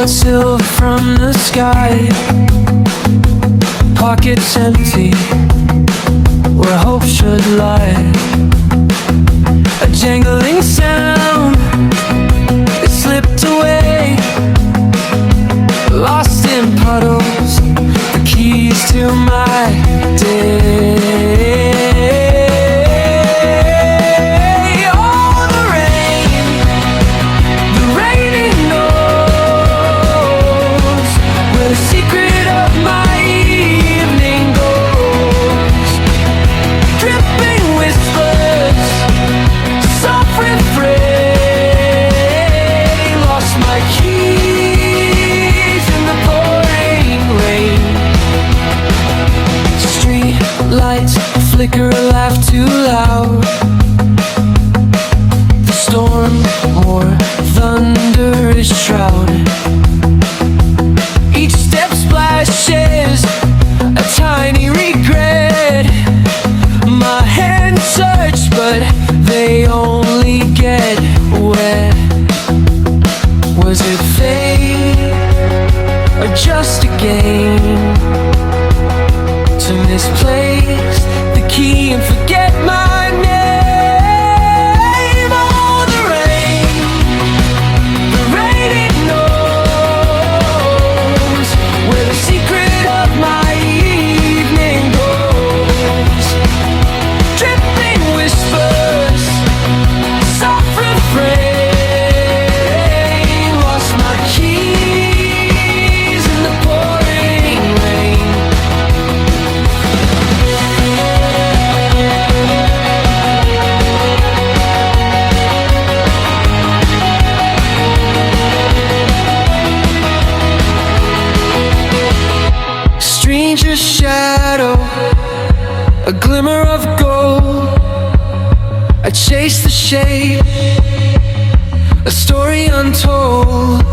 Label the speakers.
Speaker 1: Silver from the sky, pockets empty where hope should lie. A jangling sound, it slipped away, lost in puddles, the keys to my day. Streetlights flicker, laugh too loud. The storm or thunderous shroud. Each step splashes a tiny regret. My hands search, but they only get wet. Was it fate or just a game to misplace the key and forget my name? Oh, the rain it knows where the secret of my evening goes. Dripping whispers, soft refrain, lost my keys in the pouring rain. Stranger's shadow, a glimmer of gold. I chase the shape, a story untold.